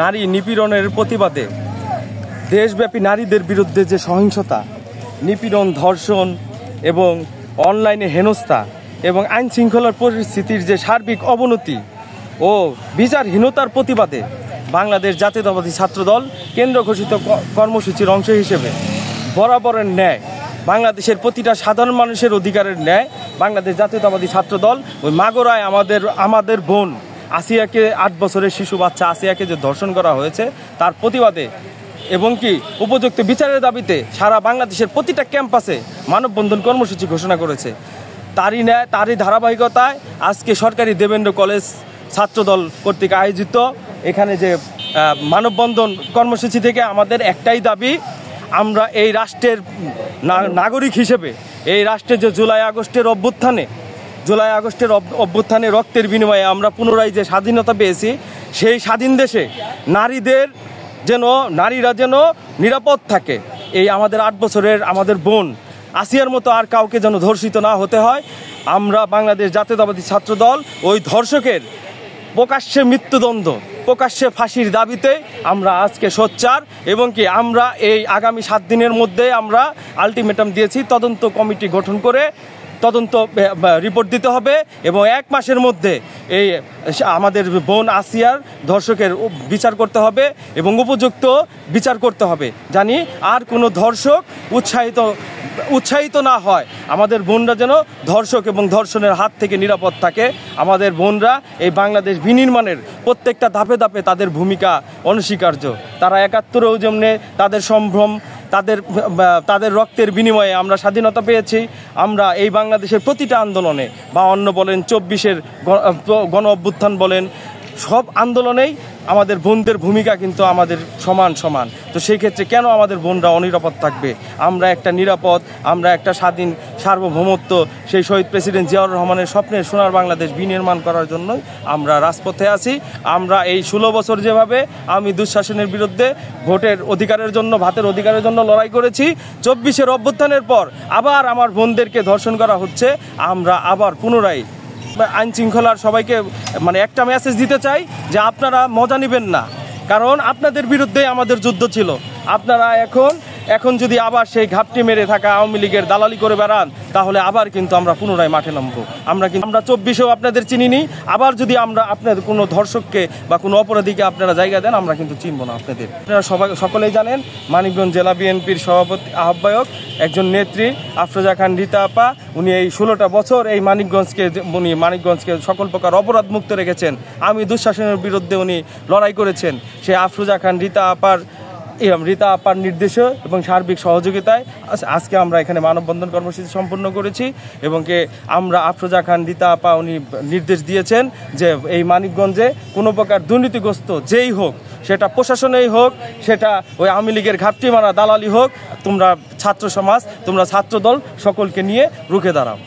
নারী নিপীড়নের প্রতিবাদে দেশব্যাপী নারীদের বিরুদ্ধে যে সহিংসতা, নিপীড়ন, ধর্ষণ এবং অনলাইনে হেনস্থা এবং আইন শৃঙ্খলার পরিস্থিতির যে সার্বিক অবনতি ও বিচারহীনতার প্রতিবাদে বাংলাদেশ জাতীয়তাবাদী ছাত্রদল কেন্দ্র ঘোষিত কর্মসূচির অংশ হিসেবে বরাবরের ন্যায় বাংলাদেশের প্রতিটা সাধারণ মানুষের অধিকারের ন্যায় বাংলাদেশ জাতীয়তাবাদী ছাত্রদল ওই মাগুরায় আমাদের বোন আসিয়াকে ৮ বছরের শিশু বাচ্চা আসিয়াকে যে ধর্ষণ করা হয়েছে তার প্রতিবাদে এবং কি উপযুক্ত বিচারের দাবিতে সারা বাংলাদেশের প্রতিটা ক্যাম্পাসে মানববন্ধন কর্মসূচি ঘোষণা করেছে। তারই ধারাবাহিকতায় আজকে সরকারি দেবেন্দ্র কলেজ ছাত্রদল কর্তৃক আয়োজিত এখানে যে মানববন্ধন কর্মসূচি থেকে আমাদের একটাই দাবি, আমরা এই রাষ্ট্রের নাগরিক হিসেবে এই রাষ্ট্রের যে জুলাই আগস্টের অভ্যুত্থানে রক্তের বিনিময়ে আমরা পুনরায় যে স্বাধীনতা পেয়েছি, সেই স্বাধীন দেশে নারীরা যেন নিরাপদ থাকে। এই আমাদের ৮ বছরের আমাদের বোন আসিয়ার মতো আর কাউকে যেন ধর্ষিত না হতে হয়। আমরা বাংলাদেশ জাতীয়তাবাদী ছাত্রদল ওই ধর্ষকের প্রকাশ্যে মৃত্যুদণ্ড, প্রকাশ্যে ফাঁসির দাবিতে আমরা আজকে সোচ্চার এবং কি আমরা এই আগামী 7 দিনের মধ্যে আমরা আলটিমেটাম দিয়েছি, তদন্ত কমিটি গঠন করে তদন্ত রিপোর্ট দিতে হবে এবং 1 মাসের মধ্যে এই আমাদের বোন আসিয়ার ধর্ষকের বিচার করতে হবে এবং উপযুক্ত বিচার করতে হবে, জানি আর কোনো ধর্ষক উৎসাহিত না হয়। আমাদের বোনরা যেন ধর্ষক এবং ধর্ষণের হাত থেকে নিরাপদ থাকে। আমাদের বোনরা এই বাংলাদেশ বিনির্মাণের প্রত্যেকটা ধাপে ধাপে তাদের ভূমিকা অনস্বীকার্য। তারা ৭১-এও যেমনি তাদের সম্ভ্রম, তাদের রক্তের বিনিময়ে আমরা স্বাধীনতা পেয়েছি। আমরা এই বাংলাদেশের প্রতিটা আন্দোলনে 52 বলেন, 24-এর গণ অভ্যুত্থান বলেন, সব আন্দোলনেই আমাদের বোনদের ভূমিকা কিন্তু আমাদের সমান। তো সেই ক্ষেত্রে কেন আমাদের বোনরা অনিরাপদ থাকবে? আমরা একটা নিরাপদ, আমরা একটা স্বাধীন সার্বভৌমত্ব সেই শহীদ প্রেসিডেন্ট জিয়াউর রহমানের স্বপ্নের সোনার বাংলাদেশ বিনির্মাণ করার জন্যই আমরা রাজপথে আছি। আমরা এই 16 বছর যেভাবে আমি দুঃশাসনের বিরুদ্ধে ভোটের অধিকারের জন্য, ভাতের অধিকারের জন্য লড়াই করেছি, 24-এর অভ্যুত্থানের পর আবার আমার বোনদেরকে ধর্ষণ করা হচ্ছে। আমরা আবার পুনরায় আইন শৃঙ্খলার সবাইকে একটা মেসেজ দিতে চাই যে আপনারা মজা নেবেন না, কারণ আপনাদের বিরুদ্ধে আমাদের যুদ্ধ ছিল। আপনারা এখন যদি আবার সেই ঘাপটি মেরে থাকা আওয়ামী লীগের দালালি করে বেড়ান, তাহলে আবার কিন্তু আমরা পুনরায় মাঠে নামবো। আমরা 24-এও আপনাদের চিনিনি, আবার যদি আমরা আপনাদের কোনো ধর্ষককে বা কোনো অপরাধীকে আপনারা জায়গা দেন, আমরা কিন্তু চিনব না আপনাদের। আপনারা সকলেই জানেন মানিকগঞ্জ জেলা বিএনপির সভাপতি আহ্বায়ক একজন নেত্রী আফরোজা খান রীতা আপা, উনি এই 16টা বছর এই মানিকগঞ্জকে সকল প্রকার অপরাধ মুক্ত রেখেছেন। আমি দুঃশাসনের বিরুদ্ধে উনি লড়াই করেছেন। সেই আফরোজা খান রীতা আপার নির্দেশে এবং সার্বিক সহযোগিতায় আজকে আমরা এখানে মানববন্ধন কর্মসূচি সম্পন্ন করেছি এবং আমরা আফরোজা খান রীতা আপা উনি নির্দেশ দিয়েছেন যে এই মানিকগঞ্জে কোনো প্রকার দুর্নীতিগ্রস্ত যেই হোক, সেটা প্রশাসনেই হোক, সেটা ওই আওয়ামী লীগের ঘাপটি মারা দালালি হোক, তোমরা ছাত্র সমাজ, তোমরা ছাত্রদল সকলকে নিয়ে রুখে দাঁড়াও।